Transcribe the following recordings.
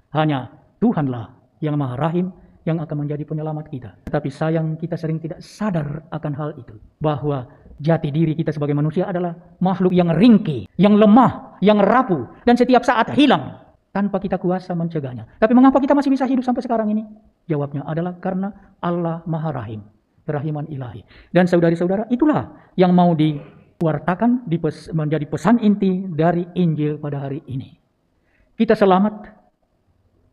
Hanya Tuhanlah yang Maha Rahim yang akan menjadi penyelamat kita. Tetapi sayang kita sering tidak sadar akan hal itu. Bahwa jati diri kita sebagai manusia adalah makhluk yang ringkih, yang lemah, yang rapuh, dan setiap saat hilang tanpa kita kuasa mencegahnya. Tapi mengapa kita masih bisa hidup sampai sekarang ini? Jawabnya adalah karena Allah Maha Rahim, kerahiman ilahi. Dan saudari-saudara, itulah yang mau diwartakan menjadi pesan inti dari Injil pada hari ini. Kita selamat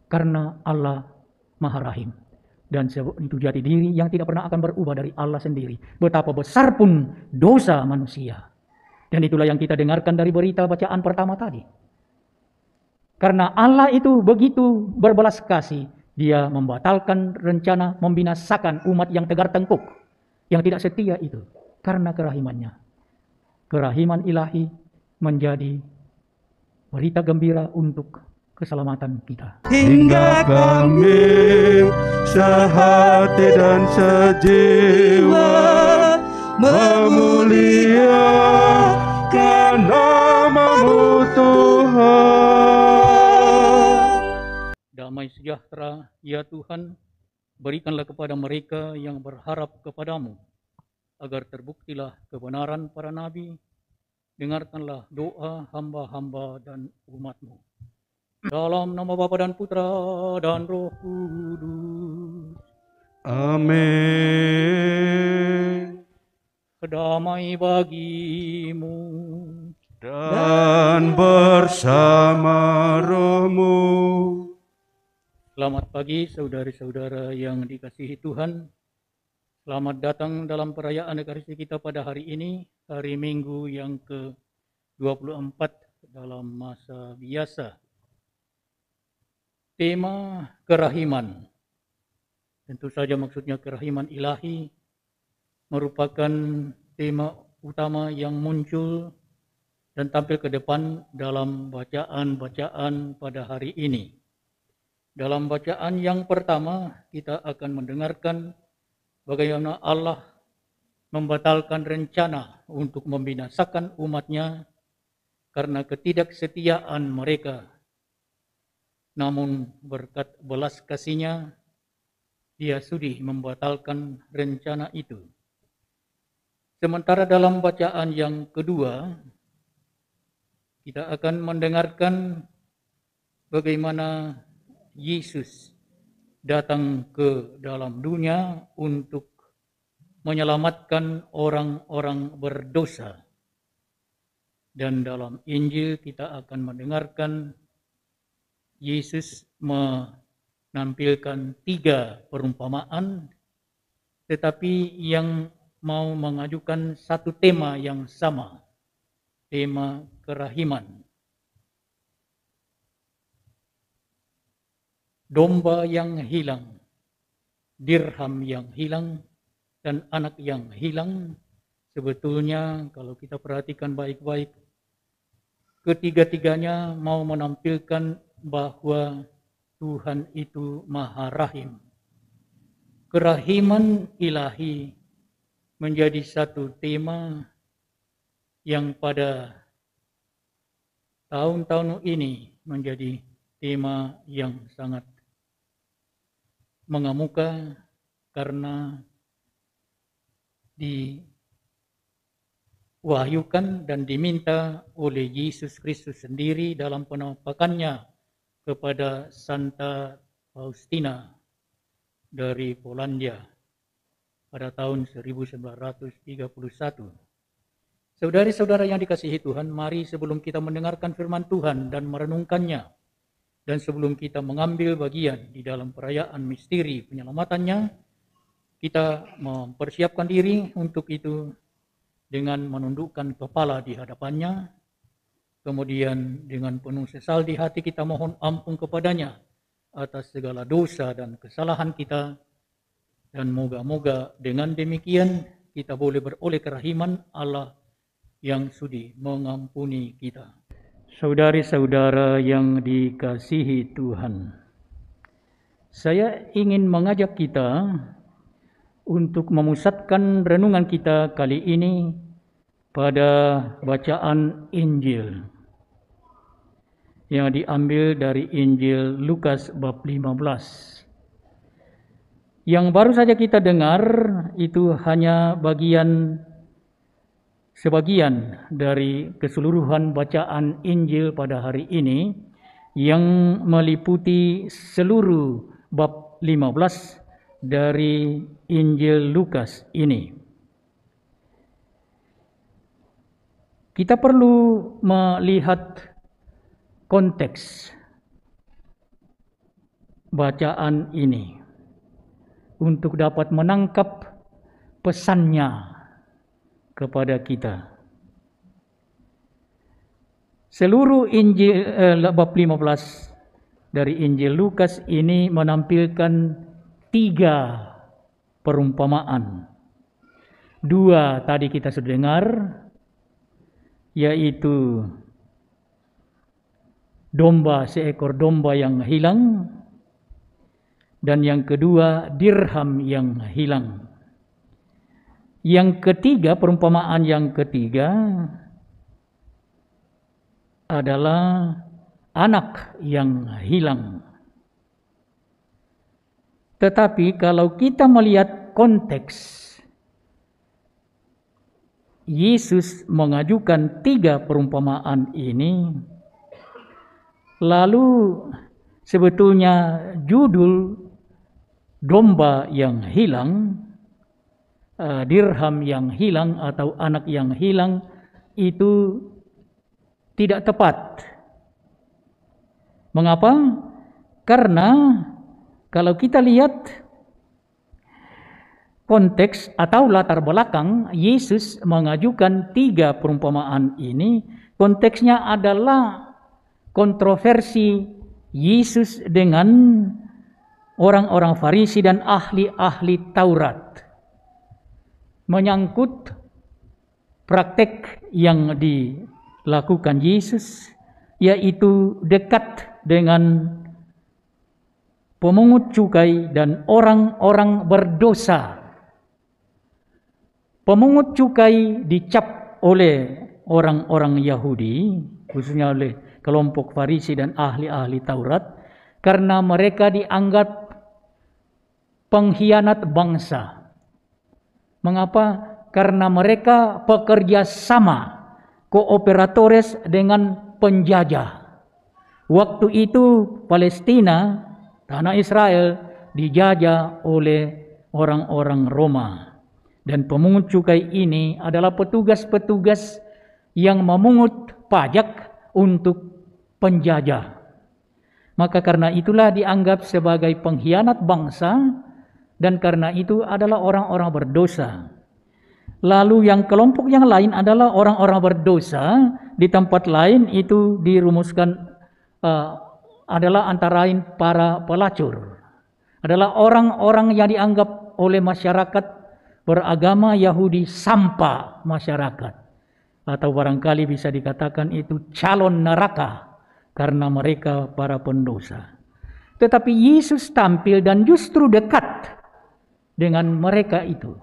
karena Allah Maha Rahim. Dan itu jati diri yang tidak pernah akan berubah dari Allah sendiri. Betapa besar pun dosa manusia. Dan itulah yang kita dengarkan dari berita bacaan pertama tadi. Karena Allah itu begitu berbelas kasih, Dia membatalkan rencana membinasakan umat yang tegar tengkuk, yang tidak setia itu, karena kerahimannya. Kerahiman ilahi menjadi berita gembira untuk keselamatan kita. Hingga kami sehati dan sejiwa memuliakan nama-Mu Tuhan. Damai sejahtera, ya Tuhan, berikanlah kepada mereka yang berharap kepadamu, agar terbuktilah kebenaran para nabi. Dengarkanlah doa hamba-hamba dan umat-Mu. Dalam nama Bapa dan Putra dan Roh Kudus. Amin. Damai bagimu Dan bersama rohmu. Selamat pagi saudari-saudara yang dikasihi Tuhan. Selamat datang dalam perayaan Ekaristi kita pada hari ini, hari Minggu yang ke-24 dalam masa biasa. Tema kerahiman. Tentu saja maksudnya kerahiman ilahi merupakan tema utama yang muncul dan tampil ke depan dalam bacaan-bacaan pada hari ini. Dalam bacaan yang pertama, kita akan mendengarkan bagaimana Allah membatalkan rencana untuk membinasakan umatnya karena ketidaksetiaan mereka. Namun berkat belas kasih-Nya, Dia sudi membatalkan rencana itu. Sementara dalam bacaan yang kedua, kita akan mendengarkan bagaimana Yesus datang ke dalam dunia untuk menyelamatkan orang-orang berdosa. Dan dalam Injil kita akan mendengarkan Yesus menampilkan 3 perumpamaan, tetapi yang mau mengajukan satu tema yang sama, tema kerahiman. Domba yang hilang, dirham yang hilang, dan anak yang hilang. Sebetulnya kalau kita perhatikan baik-baik, ketiga-tiganya mau menampilkan bahwa Tuhan itu Maha Rahim. Kerahiman ilahi menjadi satu tema yang pada tahun-tahun ini menjadi tema yang sangat mengemuka karena diwahyukan dan diminta oleh Yesus Kristus sendiri dalam penampakannya kepada Santa Faustina dari Polandia pada tahun 1931. Saudari-saudara yang dikasihi Tuhan, mari sebelum kita mendengarkan firman Tuhan dan merenungkannya, dan sebelum kita mengambil bagian di dalam perayaan misteri penyelamatannya, kita mempersiapkan diri untuk itu dengan menundukkan kepala di hadapannya. Kemudian dengan penuh sesal di hati kita mohon ampun kepadanya atas segala dosa dan kesalahan kita. Dan moga-moga dengan demikian kita boleh beroleh kerahiman Allah yang sudi mengampuni kita. Saudari-saudara yang dikasihi Tuhan, saya ingin mengajak kita untuk memusatkan renungan kita kali ini pada bacaan Injil. yang diambil dari Injil Lukas bab 15. Yang baru saja kita dengar itu hanya sebagian dari keseluruhan bacaan Injil pada hari ini yang meliputi seluruh bab 15 dari Injil Lukas ini. Kita perlu melihat konteks bacaan ini untuk dapat menangkap pesannya kepada kita. Seluruh Injil bab 15 dari Injil Lukas ini menampilkan 3 perumpamaan. 2 tadi kita sudah dengar, yaitu seekor domba yang hilang, dan yang kedua dirham yang hilang. Yang ketiga, perumpamaan yang ketiga adalah anak yang hilang. Tetapi kalau kita melihat konteks, Yesus mengajukan 3 perumpamaan ini, lalu sebetulnya judul domba yang hilang, dirham yang hilang atau anak yang hilang itu tidak tepat. Mengapa? Karena kalau kita lihat konteks atau latar belakang Yesus mengajukan 3 perumpamaan ini, konteksnya adalah kontroversi Yesus dengan orang-orang Farisi dan ahli-ahli Taurat menyangkut praktek yang dilakukan Yesus, yaitu dekat dengan pemungut cukai dan orang-orang berdosa. Pemungut cukai dicap oleh orang-orang Yahudi, khususnya oleh kelompok Farisi dan ahli-ahli Taurat, karena mereka dianggap pengkhianat bangsa. Mengapa? Karena mereka bekerja sama, kooperatores dengan penjajah. Waktu itu Palestina, tanah Israel, dijajah oleh orang-orang Roma. Dan pemungut cukai ini adalah petugas-petugas yang memungut pajak untuk penjajah. Maka karena itulah dianggap sebagai pengkhianat bangsa, dan karena itu adalah orang-orang berdosa. Lalu yang kelompok yang lain adalah orang-orang berdosa. Di tempat lain itu dirumuskan adalah antara lain para pelacur. Adalah orang-orang yang dianggap oleh masyarakat beragama Yahudi sampah masyarakat. Atau barangkali bisa dikatakan itu calon neraka karena mereka para pendosa. Tetapi Yesus tampil dan justru dekat dengan mereka itu.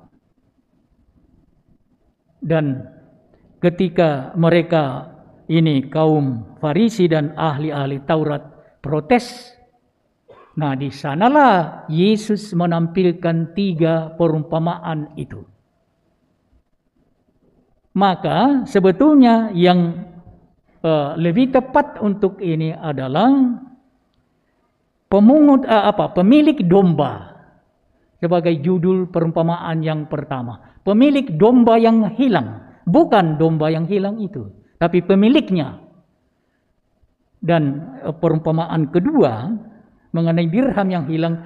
Dan ketika mereka ini kaum Farisi dan ahli-ahli Taurat protes, nah di sanalah Yesus menampilkan 3 perumpamaan itu. Maka sebetulnya yang lebih tepat untuk ini adalah pemilik domba sebagai judul perumpamaan yang pertama. Pemilik domba yang hilang, bukan domba yang hilang itu, tapi pemiliknya. Dan perumpamaan kedua mengenai dirham yang hilang,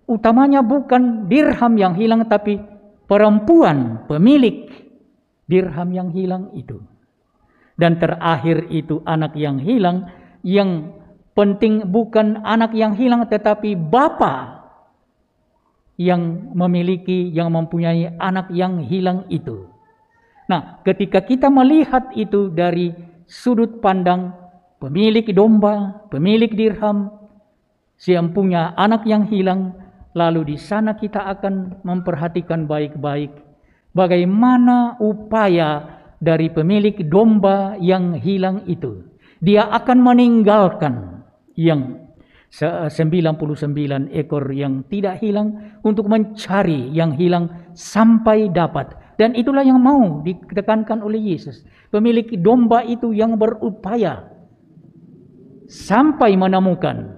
utamanya bukan dirham yang hilang, tapi perempuan pemilik dirham yang hilang itu. Dan terakhir itu anak yang hilang, yang penting bukan anak yang hilang tetapi bapa yang memiliki, yang mempunyai anak yang hilang itu. Nah, ketika kita melihat itu dari sudut pandang pemilik domba, pemilik dirham, yang punya anak yang hilang, lalu di sana kita akan memperhatikan baik-baik bagaimana upaya dari pemilik domba yang hilang itu. Dia akan meninggalkan yang 99 ekor yang tidak hilang untuk mencari yang hilang sampai dapat. Dan itulah yang mau ditekankan oleh Yesus. Pemilik domba itu yang berupaya sampai menemukan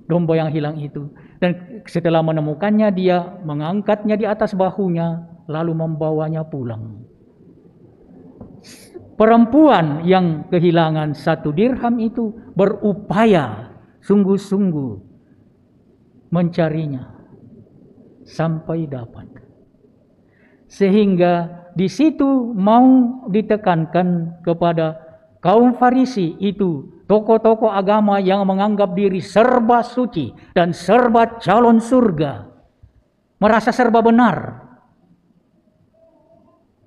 domba yang hilang itu. Dan setelah menemukannya, dia mengangkatnya di atas bahunya, lalu membawanya pulang. Perempuan yang kehilangan 1 dirham itu berupaya sungguh-sungguh mencarinya sampai dapat. Sehingga di situ mau ditekankan kepada kaum Farisi itu, tokoh-tokoh agama yang menganggap diri serba suci dan serba calon surga, merasa serba benar,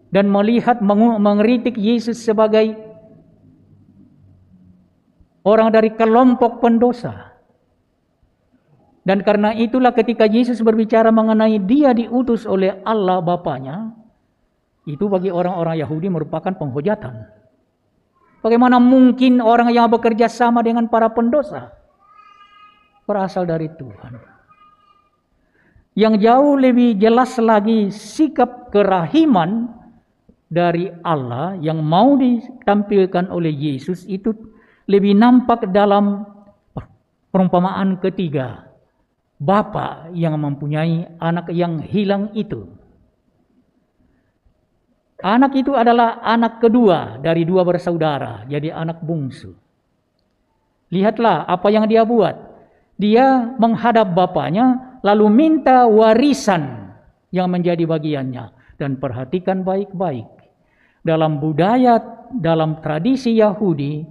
dan melihat mengkritik Yesus sebagai orang dari kelompok pendosa. Dan karena itulah ketika Yesus berbicara mengenai dia diutus oleh Allah Bapanya, itu bagi orang-orang Yahudi merupakan penghujatan. Bagaimana mungkin orang yang bekerja sama dengan para pendosa berasal dari Tuhan? Yang jauh lebih jelas lagi, sikap kerahiman dari Allah yang mau ditampilkan oleh Yesus itu lebih nampak dalam perumpamaan ketiga. Bapa yang mempunyai anak yang hilang itu. Anak itu adalah anak kedua dari 2 bersaudara, jadi anak bungsu. Lihatlah apa yang dia buat. Dia menghadap bapaknya lalu minta warisan yang menjadi bagiannya. Dan perhatikan baik-baik. Dalam budaya, dalam tradisi Yahudi,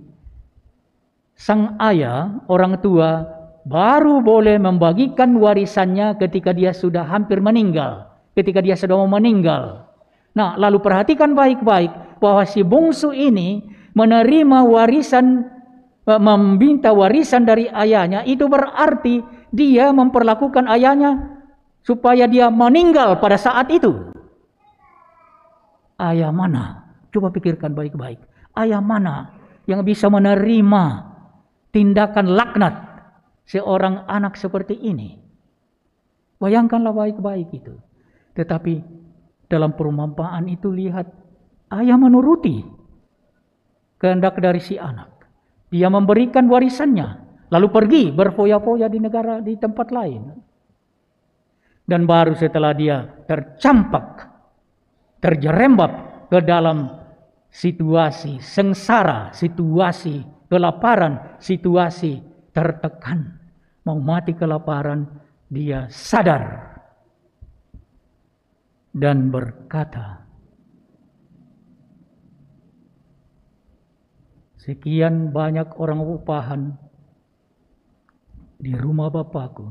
sang ayah, orang tua, baru boleh membagikan warisannya ketika dia sudah hampir meninggal. Ketika dia sudah mau meninggal. Nah, lalu perhatikan baik-baik bahwa si bungsu ini menerima warisan, meminta warisan dari ayahnya. Itu berarti dia memperlakukan ayahnya supaya dia meninggal pada saat itu. Ayah mana? Coba pikirkan baik-baik. Ayah mana yang bisa menerima tindakan laknat seorang anak seperti ini? Bayangkanlah baik-baik itu. Tetapi dalam perumpamaan itu lihat, ayah menuruti kehendak dari si anak. Dia memberikan warisannya, lalu pergi berfoya-foya di negara, di tempat lain. Dan baru setelah dia tercampak, terjerembab ke dalam situasi sengsara, situasi kelaparan, situasi tertekan, mau mati kelaparan, dia sadar dan berkata, sekian banyak orang upahan di rumah Bapakku,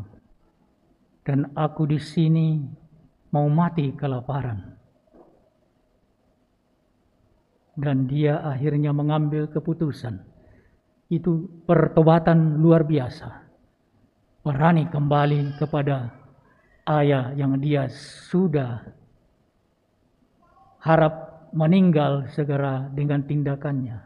dan aku di sini mau mati kelaparan. Dan dia akhirnya mengambil keputusan. Itu pertobatan luar biasa. Berani kembali kepada ayah yang dia sudah harap meninggal segera dengan tindakannya.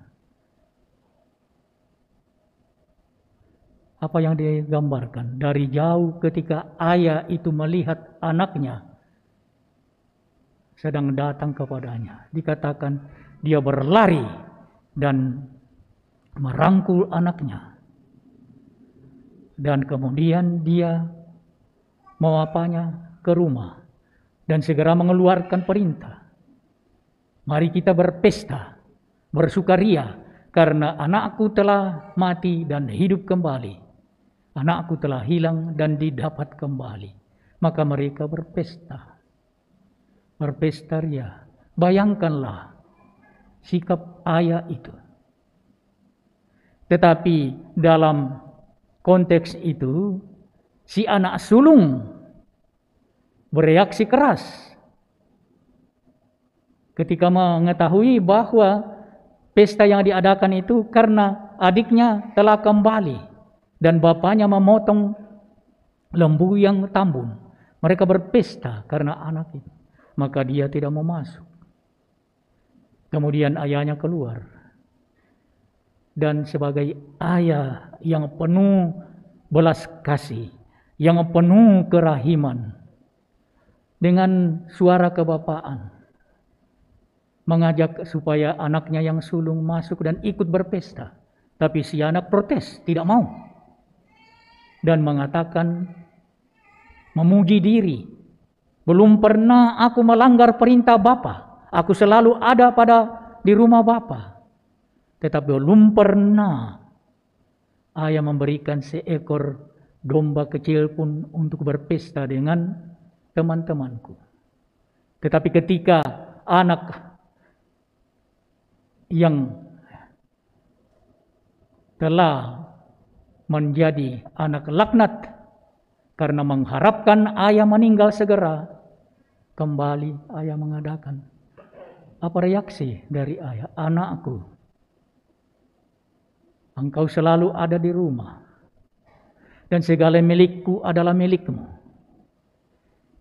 Apa yang dia gambarkan? Dari jauh ketika ayah itu melihat anaknya sedang datang kepadanya, dikatakan dia berlari dan merangkul anaknya. Dan kemudian dia mewapanya ke rumah dan segera mengeluarkan perintah. Mari kita berpesta, bersukaria, karena anakku telah mati dan hidup kembali. Anakku telah hilang dan didapat kembali. Maka mereka berpesta. Berpesta ria. Bayangkanlah sikap ayah itu. Tetapi dalam konteks itu, si anak sulung bereaksi keras ketika mengetahui bahwa pesta yang diadakan itu karena adiknya telah kembali dan bapaknya memotong lembu yang tambun. Mereka berpesta karena anak itu. Maka dia tidak mau masuk. Kemudian ayahnya keluar. dan sebagai ayah yang penuh belas kasih, yang penuh kerahiman, dengan suara kebapaan mengajak supaya anaknya yang sulung masuk dan ikut berpesta. Tapi si anak protes, tidak mau, dan mengatakan, memuji diri, belum pernah aku melanggar perintah Bapa. Aku selalu ada di rumah Bapa. Tetapi belum pernah ayah memberikan seekor domba kecil pun untuk berpesta dengan teman-temanku. Tetapi ketika anak yang telah menjadi anak laknat karena mengharapkan ayah meninggal segera, kembali ayah mengadakan. Apa reaksi dari ayah? Anakku, engkau selalu ada di rumah, dan segala milikku adalah milikmu.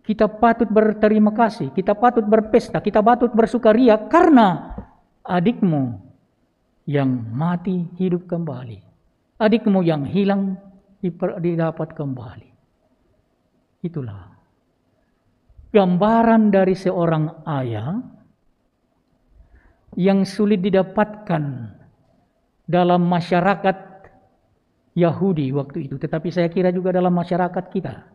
Kita patut berterima kasih, kita patut berpesta, kita patut bersukaria karena adikmu yang mati hidup kembali. Adikmu yang hilang didapat kembali. Itulah gambaran dari seorang ayah yang sulit didapatkan dalam masyarakat Yahudi waktu itu. Tetapi saya kira juga dalam masyarakat kita.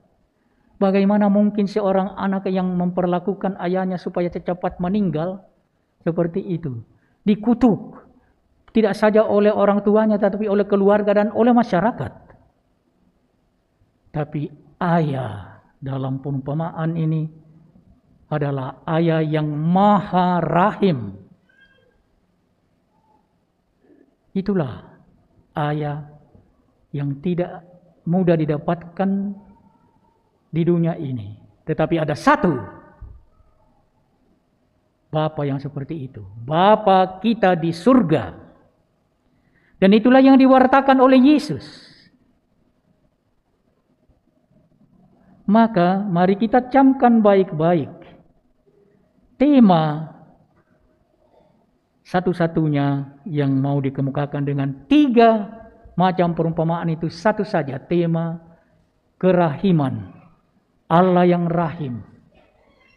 Bagaimana mungkin seorang anak yang memperlakukan ayahnya supaya cepat meninggal seperti itu? Dikutuk. Tidak saja oleh orang tuanya, tetapi oleh keluarga dan oleh masyarakat. Tapi ayah dalam perumpamaan ini adalah ayah yang maha rahim. Itulah ayah yang tidak mudah didapatkan di dunia ini. Tetapi ada satu Bapa yang seperti itu. Bapa kita di surga. Dan itulah yang diwartakan oleh Yesus. Maka mari kita camkan baik-baik. Tema satu-satunya yang mau dikemukakan dengan 3 macam perumpamaan itu satu saja. Tema kerahiman. Allah yang rahim.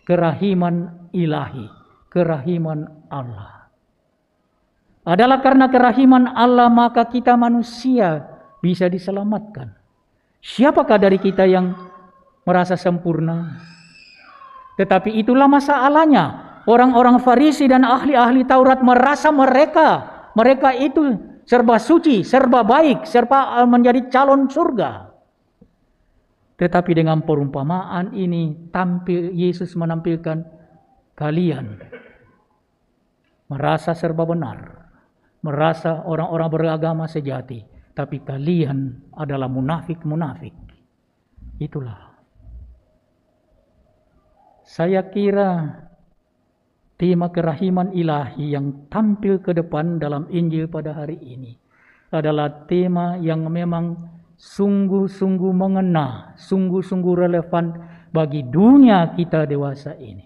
Kerahiman ilahi. Kerahiman Allah. Adalah karena kerahiman Allah maka kita manusia bisa diselamatkan. Siapakah dari kita yang merasa sempurna? Tetapi itulah masalahnya. Orang-orang Farisi dan ahli-ahli Taurat merasa mereka itu serba suci, serba baik, serba menjadi calon surga. Tetapi dengan perumpamaan ini Yesus menampilkan kalian merasa serba benar. Merasa orang-orang beragama sejati. Tapi kalian adalah munafik-munafik. Itulah. Saya kira tema kerahiman ilahi yang tampil ke depan dalam Injil pada hari ini adalah tema yang memang sungguh-sungguh mengena, sungguh-sungguh relevan bagi dunia kita dewasa ini.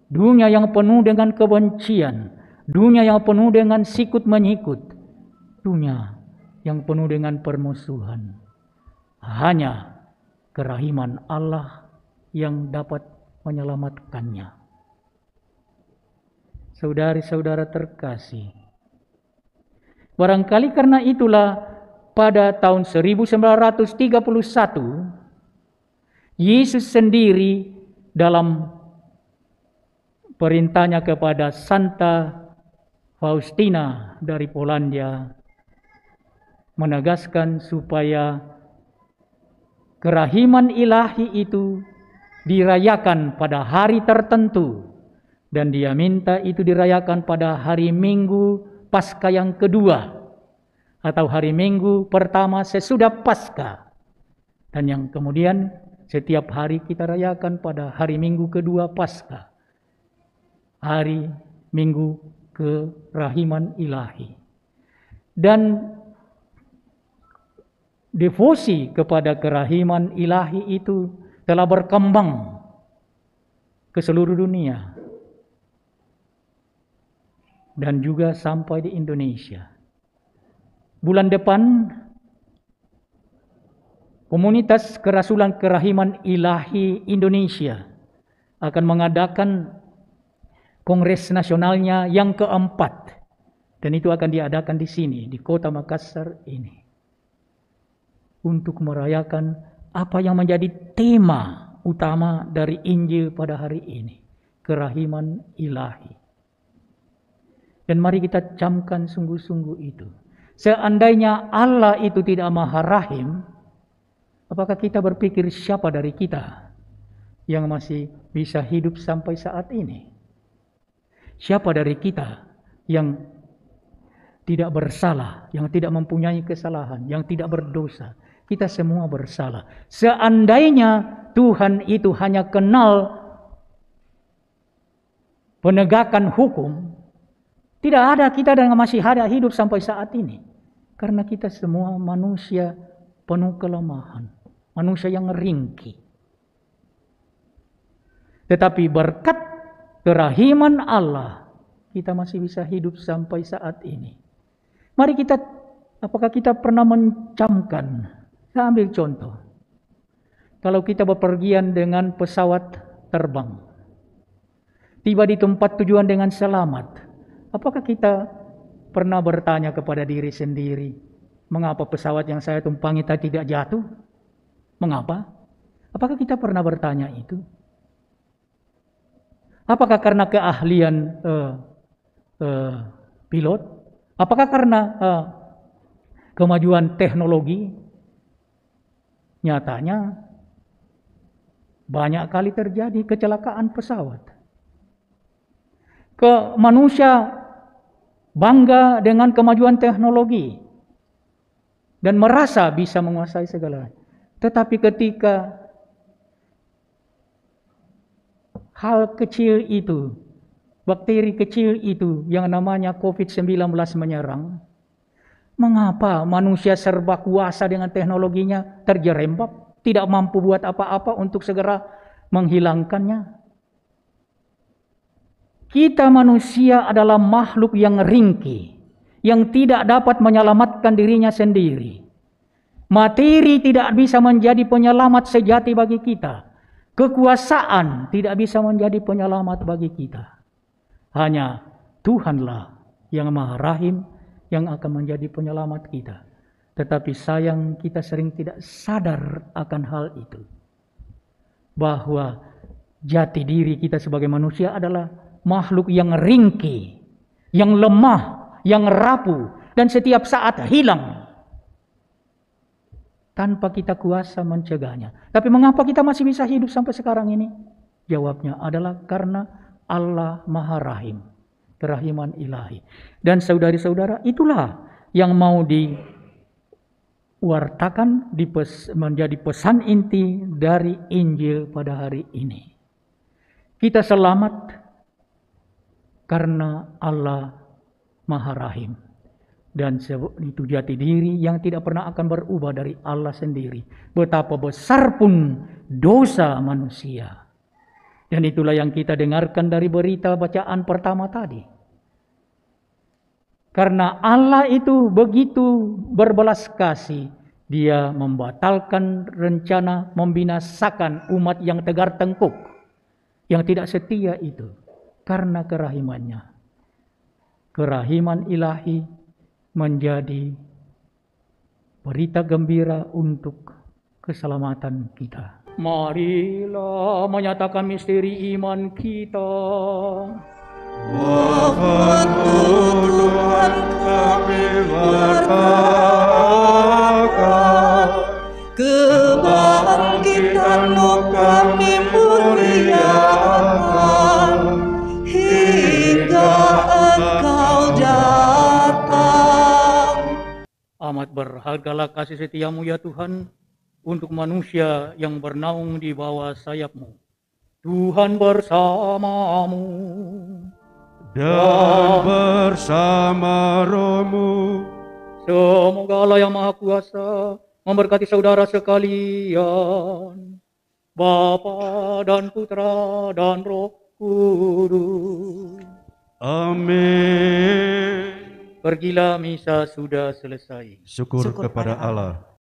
Dunia yang penuh dengan kebencian, dunia yang penuh dengan sikut-menyikut, dunia yang penuh dengan permusuhan. Hanya kerahiman Allah yang dapat menyelamatkannya. Saudari-saudara terkasih, barangkali karena itulah pada tahun 1931 Yesus sendiri dalam perintahnya kepada Santa Faustina dari Polandia menegaskan supaya kerahiman ilahi itu dirayakan pada hari tertentu, dan dia minta itu dirayakan pada hari Minggu Paskah yang kedua atau hari Minggu pertama sesudah Paskah, dan yang kemudian setiap hari kita rayakan pada hari Minggu kedua Paskah, hari Minggu kerahiman ilahi. Dan devosi kepada kerahiman ilahi itu telah berkembang ke seluruh dunia. dan juga sampai di Indonesia. Bulan depan, Komunitas Kerasulan Kerahiman Ilahi Indonesia akan mengadakan Kongres Nasionalnya yang keempat. Dan itu akan diadakan di sini, di kota Makassar ini. Untuk merayakan apa yang menjadi tema utama dari Injil pada hari ini. Kerahiman ilahi. Dan mari kita camkan sungguh-sungguh itu. Seandainya Allah itu tidak maha rahim, apakah kita berpikir siapa dari kita yang masih bisa hidup sampai saat ini? Siapa dari kita yang tidak bersalah, yang tidak mempunyai kesalahan, yang tidak berdosa? Kita semua bersalah. Seandainya Tuhan itu hanya kenal penegakan hukum, tidak ada kita yang masih ada hidup sampai saat ini. Karena kita semua manusia penuh kelemahan, manusia yang ringkih. Tetapi berkat kerahiman Allah, kita masih bisa hidup sampai saat ini. Mari kita, apakah kita pernah mencamkan? Saya ambil contoh. Kalau kita bepergian dengan pesawat terbang, tiba di tempat tujuan dengan selamat, apakah kita pernah bertanya kepada diri sendiri, mengapa pesawat yang saya tumpangi tadi tidak jatuh? Mengapa? Apakah kita pernah bertanya itu? Apakah karena keahlian pilot? Apakah karena kemajuan teknologi? Nyatanya banyak kali terjadi kecelakaan pesawat. Manusia bangga dengan kemajuan teknologi dan merasa bisa menguasai segalanya. Tetapi ketika hal kecil itu, bakteri kecil itu yang namanya COVID-19 menyerang, mengapa manusia serba kuasa dengan teknologinya terjerembab, tidak mampu buat apa-apa untuk segera menghilangkannya? Kita manusia adalah makhluk yang ringkih, yang tidak dapat menyelamatkan dirinya sendiri. Materi tidak bisa menjadi penyelamat sejati bagi kita. Kekuasaan tidak bisa menjadi penyelamat bagi kita. Hanya Tuhanlah yang maha rahim yang akan menjadi penyelamat kita. Tetapi sayang kita sering tidak sadar akan hal itu. Bahwa jati diri kita sebagai manusia adalah makhluk yang ringkih, yang lemah, yang rapuh, dan setiap saat hilang tanpa kita kuasa mencegahnya. Tapi mengapa kita masih bisa hidup sampai sekarang ini? Jawabnya adalah karena Allah Maha Rahim, kerahiman ilahi. Dan saudari-saudara, itulah yang mau diwartakan menjadi pesan inti dari Injil pada hari ini. Kita selamat karena Allah Maha Rahim. Dan itu jati diri yang tidak pernah akan berubah dari Allah sendiri. Betapa besar pun dosa manusia. Dan itulah yang kita dengarkan dari berita bacaan pertama tadi. Karena Allah itu begitu berbelas kasih, Dia membatalkan rencana membinasakan umat yang tegar tengkuk, yang tidak setia itu. Karena kerahimannya. Kerahiman ilahi menjadi berita gembira untuk keselamatan kita. Marilah menyatakan misteri iman kita. Wahai Tuhan kami wartakan, kebangkitan-Mu kami muliakan, hingga Engkau datang. Amat berhargalah kasih setiamu ya Tuhan, untuk manusia yang bernaung di bawah sayap-Mu. Tuhan bersamamu. Dan bersama rohmu. Semoga Allah yang Maha Kuasa memberkati saudara sekalian, Bapa dan Putra dan Roh Kudus. Amin. Pergilah, misa sudah selesai. Syukur kepada Allah.